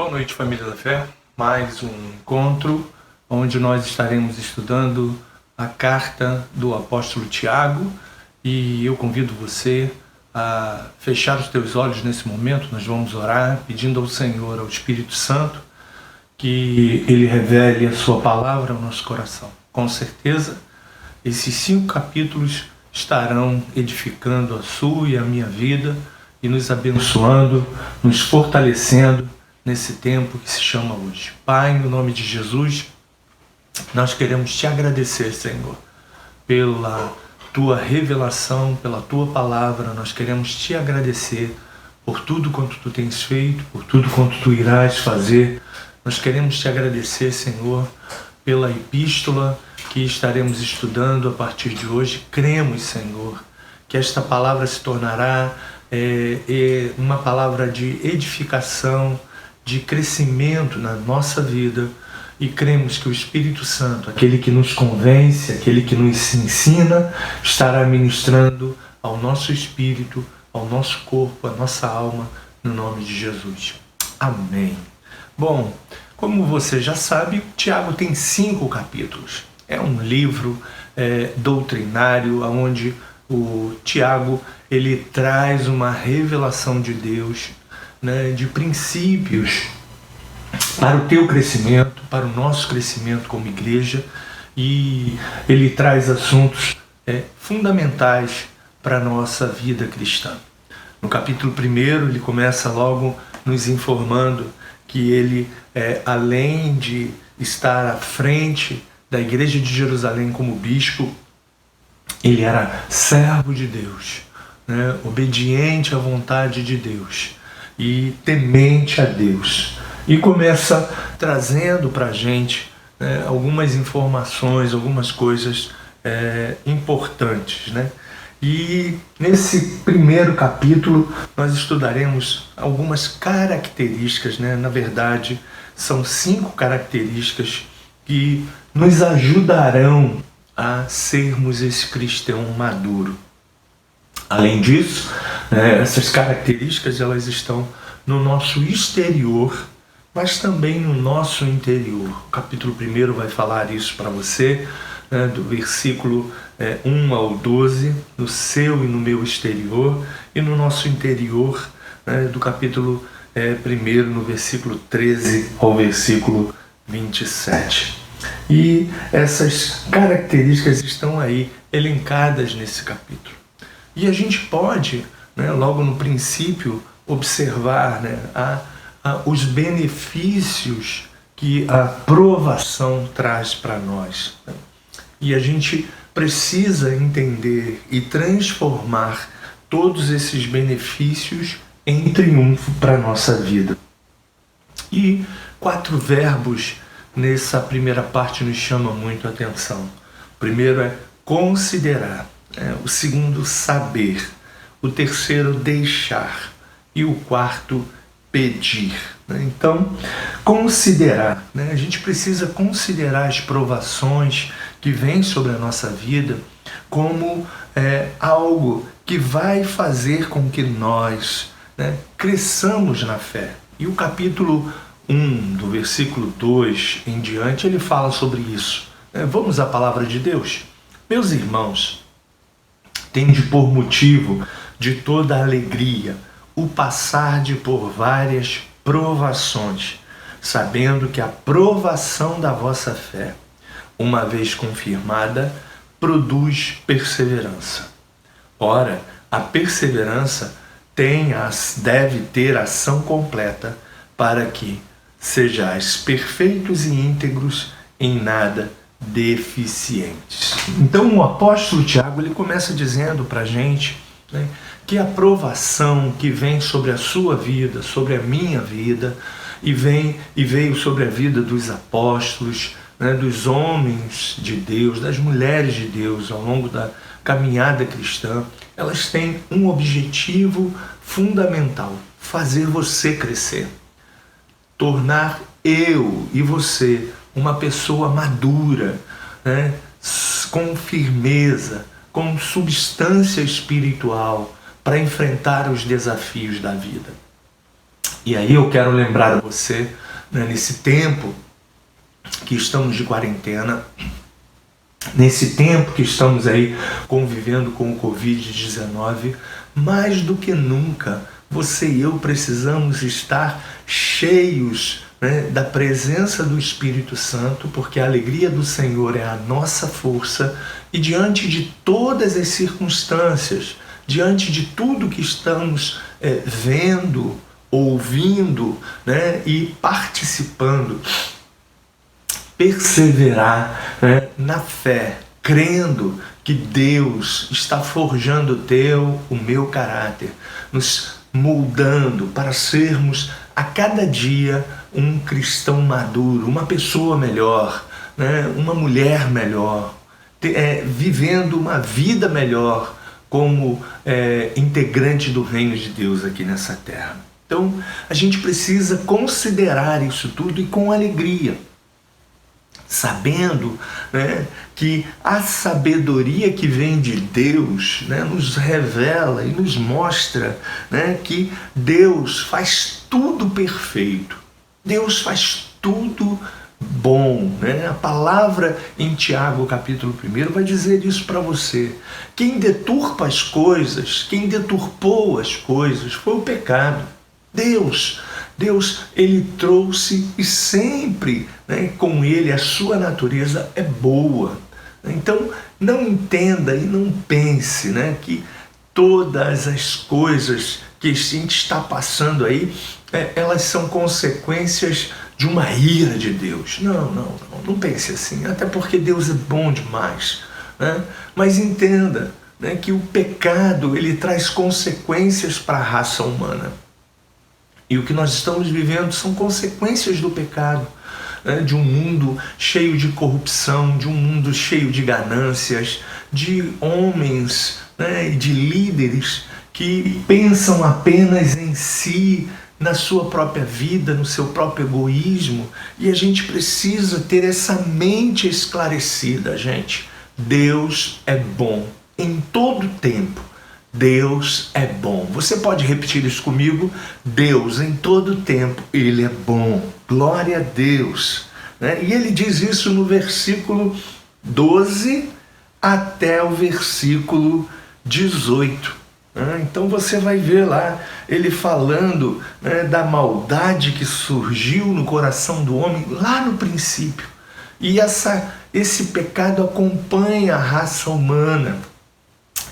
Boa noite, família da fé. Mais um encontro onde nós estaremos estudando a carta do apóstolo Tiago, e eu convido você a fechar os teus olhos nesse momento. Nós vamos orar pedindo ao Senhor, ao Espírito Santo, que Ele revele a sua palavra ao nosso coração. Com certeza, esses 5 capítulos estarão edificando a sua e a minha vida e nos abençoando, nos fortalecendo nesse tempo que se chama hoje. Pai, no nome de Jesus, nós queremos te agradecer, Senhor, pela tua revelação, pela tua palavra. Nós queremos te agradecer por tudo quanto tu tens feito, por tudo quanto tu irás fazer. Nós queremos te agradecer, Senhor, pela epístola que estaremos estudando a partir de hoje. Cremos, Senhor, que esta palavra se tornará uma palavra de edificação, de crescimento na nossa vida, e cremos que o Espírito Santo, aquele que nos convence, aquele que nos ensina, estará ministrando ao nosso espírito, ao nosso corpo, à nossa alma, no nome de Jesus. Amém. Bom, como você já sabe, Tiago tem 5 capítulos. É um livro doutrinário, onde o Tiago ele traz uma revelação de Deus, de princípios para o teu crescimento, para o nosso crescimento como igreja, e ele traz assuntos fundamentais para a nossa vida cristã. No capítulo 1, ele começa logo nos informando que ele, além de estar à frente da igreja de Jerusalém como bispo, ele era servo de Deus, obediente à vontade de Deus e temente a Deus. E começa trazendo para a gente algumas informações, algumas coisas importantes. E nesse primeiro capítulo nós estudaremos algumas características, na verdade são 5 características que nos ajudarão a sermos esse cristão maduro. Além disso, essas características elas estão no nosso exterior, mas também no nosso interior. O capítulo 1 vai falar isso para você, do versículo 1 ao 12, no seu e no meu exterior, e no nosso interior, do capítulo 1, no versículo 13 ao versículo 27. E essas características estão aí elencadas nesse capítulo. E a gente pode, logo no princípio, observar os benefícios que a provação traz para nós. E a gente precisa entender e transformar todos esses benefícios em triunfo para a nossa vida. E 4 verbos nessa primeira parte nos chamam muito a atenção. O primeiro é considerar, o segundo saber, o terceiro deixar e o quarto pedir. Então, considerar, a gente precisa considerar as provações que vêm sobre a nossa vida como algo que vai fazer com que nós cresçamos na fé. E o capítulo 1, do versículo 2 em diante, ele fala sobre isso. Vamos à palavra de Deus? Meus irmãos, tende por motivo de toda alegria o passarde por várias provações, sabendo que a provação da vossa fé, uma vez confirmada, produz perseverança. Ora, a perseverança deve ter ação completa, para que sejais perfeitos e íntegros, em nada deficientes. Então o apóstolo Tiago ele começa dizendo para a gente que a provação que vem sobre a sua vida, sobre a minha vida, e veio sobre a vida dos apóstolos, dos homens de Deus, das mulheres de Deus ao longo da caminhada cristã, elas têm um objetivo fundamental: fazer você crescer, tornar eu e você uma pessoa madura, com firmeza, com substância espiritual para enfrentar os desafios da vida. E aí eu quero lembrar a você, né, nesse tempo que estamos de quarentena, nesse tempo que estamos aí convivendo com o Covid-19, mais do que nunca, você e eu precisamos estar cheios, né, da presença do Espírito Santo, porque a alegria do Senhor é a nossa força, e diante de todas as circunstâncias, diante de tudo que estamos vendo, ouvindo, né, e participando, perseverar, né, na fé, crendo que Deus está forjando o meu caráter, nos moldando para sermos a cada dia um cristão maduro, uma pessoa melhor, né, uma mulher melhor, vivendo uma vida melhor como integrante do reino de Deus aqui nessa terra. Então, a gente precisa considerar isso tudo e com alegria, sabendo, né, que a sabedoria que vem de Deus, né, nos revela e nos mostra, né, que Deus faz tudo perfeito. Deus faz tudo bom, né? A palavra em Tiago, capítulo 1, vai dizer isso para você. Quem deturpa as coisas, quem deturpou as coisas, foi o pecado. Deus, ele trouxe e sempre, né, com ele a sua natureza é boa. Então, não entenda e não pense, né, que todas as coisas que a gente está passando aí, elas são consequências de uma ira de Deus. Não pense assim, até porque Deus é bom demais, né? Mas entenda, né, que o pecado ele traz consequências para a raça humana. E o que nós estamos vivendo são consequências do pecado, né? De um mundo cheio de corrupção, de um mundo cheio de ganâncias, de homens, né, e de líderes que pensam apenas em si, na sua própria vida, no seu próprio egoísmo. E a gente precisa ter essa mente esclarecida, gente. Deus é bom em todo tempo. Deus é bom. Você pode repetir isso comigo? Deus, em todo tempo, Ele é bom. Glória a Deus. Né? E Ele diz isso no versículo 12 até o versículo 18. Então você vai ver lá Ele falando, né, da maldade que surgiu no coração do homem lá no princípio. E esse pecado acompanha a raça humana.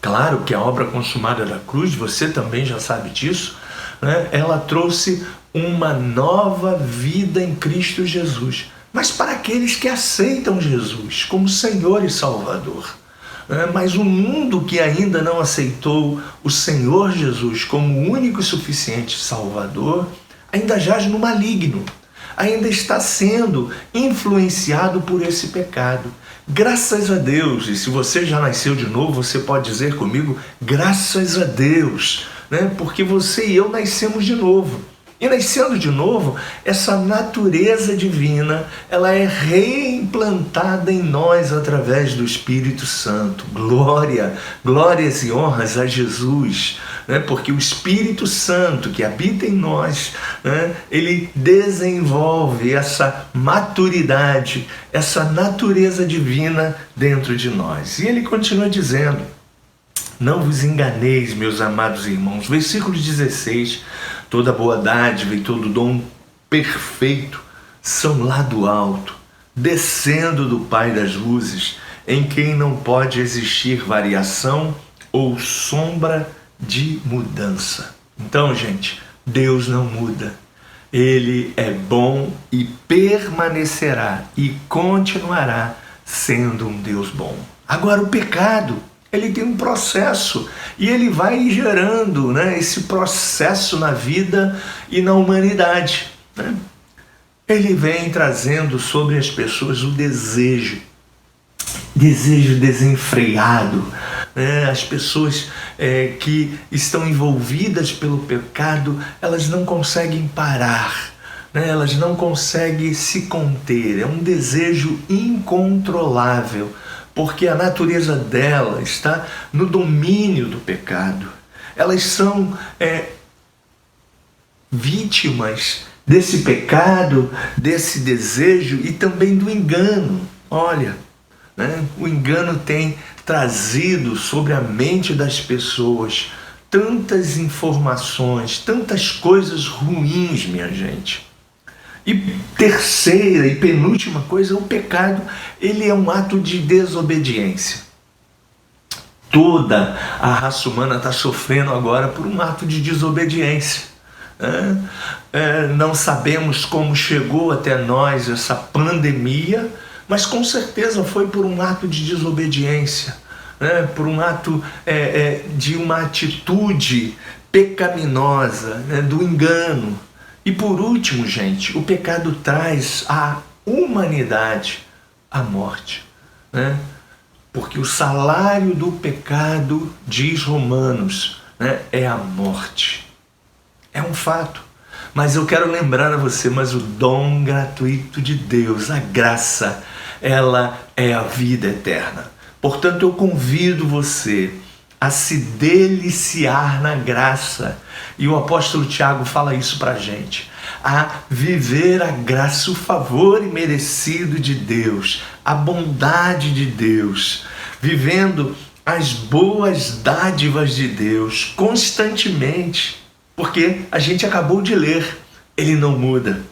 Claro que a obra consumada da cruz, você também já sabe disso, né? Ela trouxe uma nova vida em Cristo Jesus, mas para aqueles que aceitam Jesus como Senhor e Salvador. Mas o mundo que ainda não aceitou o Senhor Jesus como o único e suficiente Salvador, ainda jaz no maligno, ainda está sendo influenciado por esse pecado. Graças a Deus, e se você já nasceu de novo, você pode dizer comigo, graças a Deus, né? Porque você e eu nascemos de novo. E nascendo de novo, essa natureza divina, ela é reimplantada em nós através do Espírito Santo. Glórias e honras a Jesus, né? Porque o Espírito Santo que habita em nós, né, ele desenvolve essa maturidade, essa natureza divina dentro de nós. E ele continua dizendo, não vos enganeis, meus amados irmãos. Versículo 16, toda boa dádiva e todo dom perfeito são lá do alto, descendo do Pai das luzes, em quem não pode existir variação ou sombra de mudança. Então, gente, Deus não muda. Ele é bom e permanecerá e continuará sendo um Deus bom. Agora, o pecado, ele tem um processo e ele vai gerando, né, esse processo na vida e na humanidade, né? Ele vem trazendo sobre as pessoas o desejo desenfreado, né? As pessoas que estão envolvidas pelo pecado, elas não conseguem parar, né? Elas não conseguem se conter, é um desejo incontrolável, porque a natureza dela está no domínio do pecado. Elas são vítimas desse pecado, desse desejo e também do engano. Olha, né? O engano tem trazido sobre a mente das pessoas tantas informações, tantas coisas ruins, minha gente. E terceira e penúltima coisa, o pecado, ele é um ato de desobediência. Toda a raça humana está sofrendo agora por um ato de desobediência. Não sabemos como chegou até nós essa pandemia, mas com certeza foi por um ato de desobediência, por um ato de uma atitude pecaminosa, do engano. E por último, gente, o pecado traz à humanidade a morte, porque o salário do pecado, diz Romanos, é a morte. É um fato. Mas eu quero lembrar a você, mas o dom gratuito de Deus, a graça, ela é a vida eterna. Portanto, eu convido você a se deliciar na graça. E o apóstolo Tiago fala isso pra gente. A viver a graça, o favor imerecido de Deus, a bondade de Deus, vivendo as boas dádivas de Deus constantemente. Porque a gente acabou de ler, ele não muda.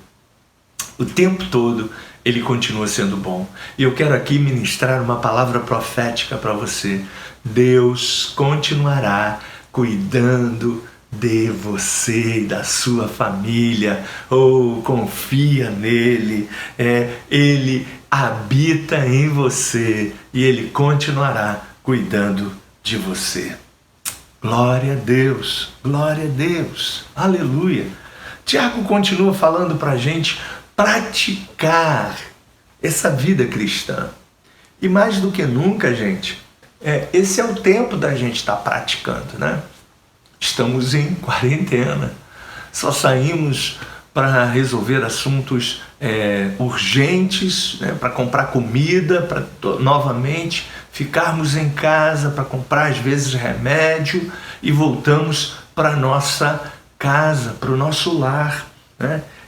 O tempo todo ele continua sendo bom. E eu quero aqui ministrar uma palavra profética para você. Deus continuará cuidando de você e da sua família. Confia nele. Ele habita em você e ele continuará cuidando de você. Glória a Deus, glória a Deus, aleluia. Tiago continua falando para a gente praticar essa vida cristã. E mais do que nunca, gente, esse é o tempo da gente estar praticando, né? Estamos em quarentena, só saímos para resolver assuntos urgentes, para comprar comida, para novamente ficarmos em casa para comprar às vezes remédio e voltamos para nossa casa, para o nosso lar,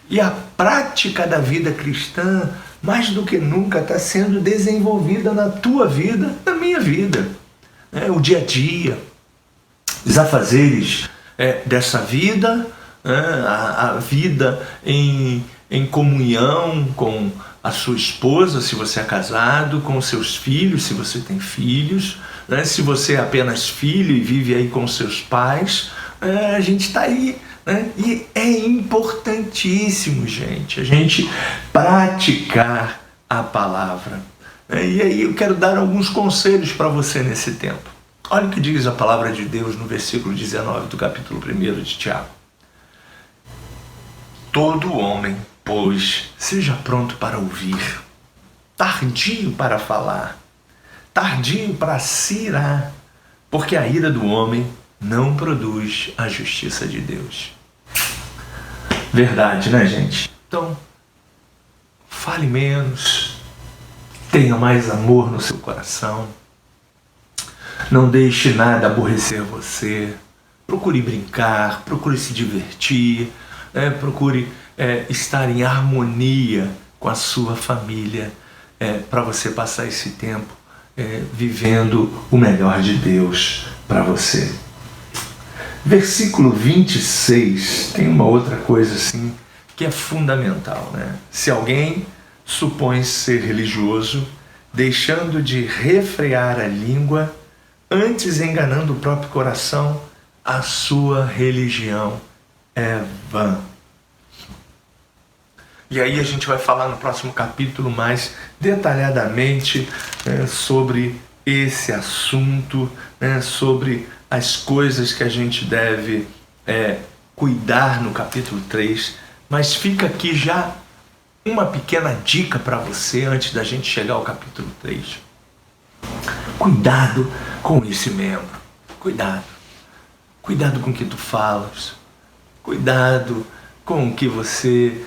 E a prática da vida cristã, mais do que nunca, está sendo desenvolvida na tua vida, na minha vida. O dia a dia, os afazeres dessa vida, a vida em comunhão com a sua esposa, se você é casado, com os seus filhos, se você tem filhos, se você é apenas filho e vive aí com seus pais, a gente está aí, E é importantíssimo, gente, a gente praticar a palavra. E aí eu quero dar alguns conselhos para você nesse tempo. Olha o que diz a palavra de Deus no versículo 19 do capítulo 1 de Tiago. Todo homem, pois, seja pronto para ouvir, tardio para falar, tardio para se irar, porque a ira do homem não produz a justiça de Deus. Verdade, né, gente? Então, fale menos, tenha mais amor no seu coração, não deixe nada aborrecer você, procure brincar, procure se divertir, procure estar em harmonia com a sua família, para você passar esse tempo vivendo o melhor de Deus para você. Versículo 26 tem uma outra coisa assim que é fundamental, Se alguém supõe ser religioso, deixando de refrear a língua, antes enganando o próprio coração, a sua religião é vã. E aí a gente vai falar no próximo capítulo mais detalhadamente sobre esse assunto, sobre as coisas que a gente deve cuidar no capítulo 3. Mas fica aqui já uma pequena dica para você antes da gente chegar ao capítulo 3. Cuidado com esse membro. Cuidado. Cuidado com o que tu falas. Cuidado com o que você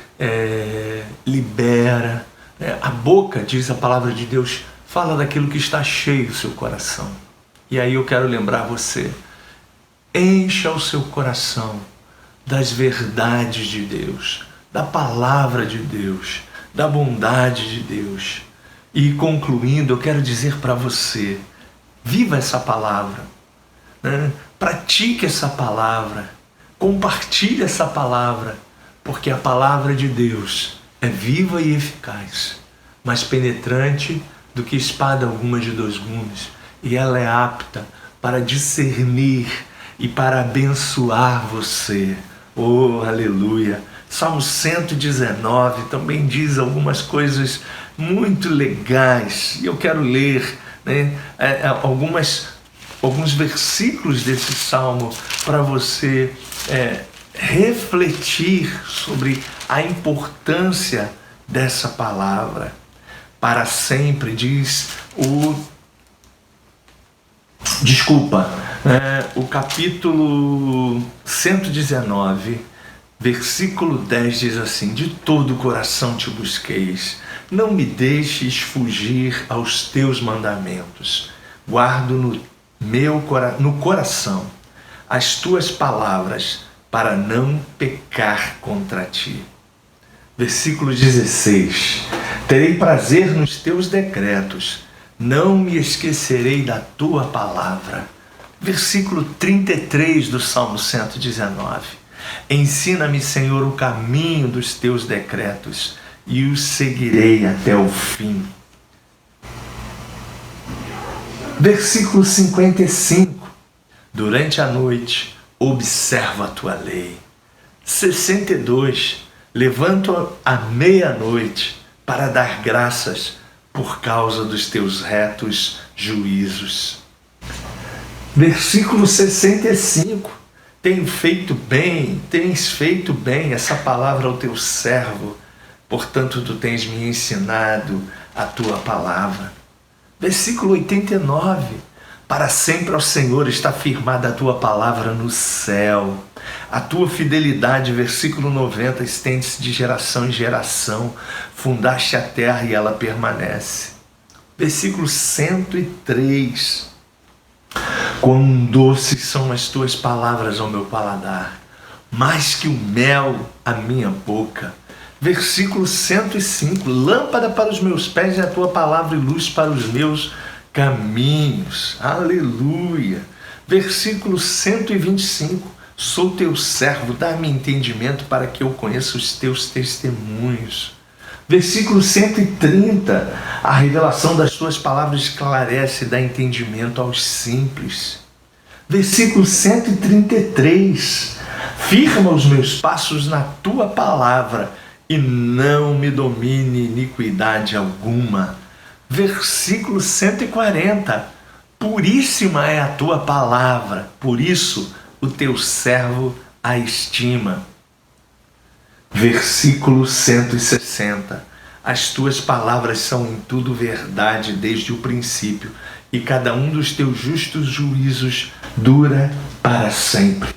libera. A boca, diz a palavra de Deus, fala daquilo que está cheio do seu coração. E aí eu quero lembrar você, encha o seu coração das verdades de Deus, da palavra de Deus, da bondade de Deus. E concluindo, eu quero dizer para você, viva essa palavra, né? Pratique essa palavra, compartilhe essa palavra, porque a palavra de Deus é viva e eficaz, mais penetrante do que espada alguma de dois gumes, e ela é apta para discernir e para abençoar você. Oh, aleluia! Salmo 119 também diz algumas coisas muito legais, e eu quero ler, né, alguns versículos desse salmo para você refletir sobre a importância dessa palavra. Para sempre, diz o capítulo 119, versículo 10 diz assim: de todo o coração te busqueis, não me deixes fugir aos teus mandamentos. Guardo no coração as tuas palavras para não pecar contra ti. Versículo 16: terei prazer nos teus decretos, não me esquecerei da tua palavra. Versículo 33 do Salmo 119: ensina-me, Senhor, o caminho dos teus decretos, e os seguirei até o fim. Versículo 55: durante a noite observo a tua lei. 62: levanto à meia-noite para dar graças por causa dos teus retos juízos. Versículo 65: tens feito bem essa palavra ao teu servo, portanto tu tens me ensinado a tua palavra. Versículo 89: para sempre ao Senhor está firmada a tua palavra no céu. A tua fidelidade, versículo 90, estende-se de geração em geração. Fundaste a terra e ela permanece. Versículo 103: quão doces são as tuas palavras ao meu paladar, mais que o mel à minha boca. Versículo 105: lâmpada para os meus pés é a tua palavra e luz para os meus caminhos. Aleluia. Versículo 125: sou teu servo, dá-me entendimento para que eu conheça os teus testemunhos. Versículo 130: a revelação das tuas palavras esclarece e dá entendimento aos simples. Versículo 133: firma os meus passos na tua palavra e não me domine iniquidade alguma. Versículo 140: puríssima é a tua palavra, por isso o teu servo a estima. Versículo 160: as tuas palavras são em tudo verdade desde o princípio, e cada um dos teus justos juízos dura para sempre.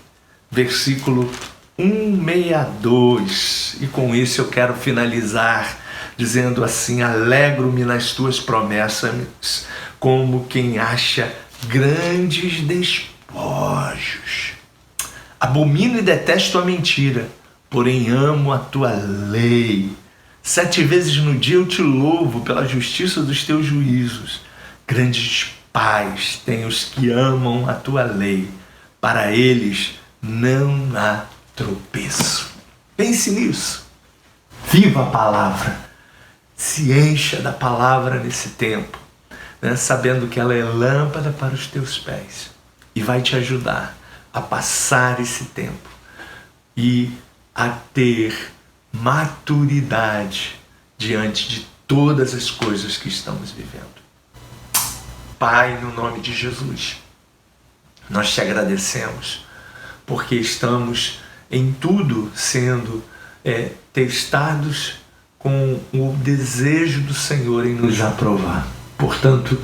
Versículo 162, e com isso eu quero finalizar dizendo assim: alegro-me nas tuas promessas, como quem acha grandes despojos. Abomino e detesto a mentira, porém amo a tua lei. 7 vezes no dia eu te louvo pela justiça dos teus juízos. Grandes paz têm os que amam a tua lei, para eles não há tropeço. Pense nisso. Viva a palavra. Se encha da palavra nesse tempo, né? Sabendo que ela é lâmpada para os teus pés e vai te ajudar a passar esse tempo e a ter maturidade diante de todas as coisas que estamos vivendo. Pai, no nome de Jesus, nós te agradecemos porque estamos em tudo sendo testados com o desejo do Senhor em nos aprovar. Portanto,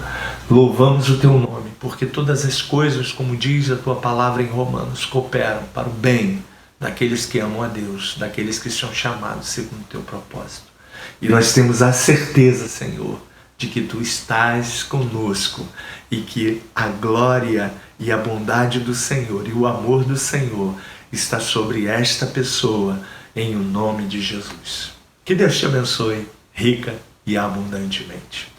louvamos o teu nome, porque todas as coisas, como diz a tua palavra em Romanos, cooperam para o bem daqueles que amam a Deus, daqueles que são chamados segundo o teu propósito. E nós temos a certeza, Senhor, de que tu estás conosco e que a glória e a bondade do Senhor e o amor do Senhor está sobre esta pessoa, em o nome de Jesus. Que Deus te abençoe rica e abundantemente.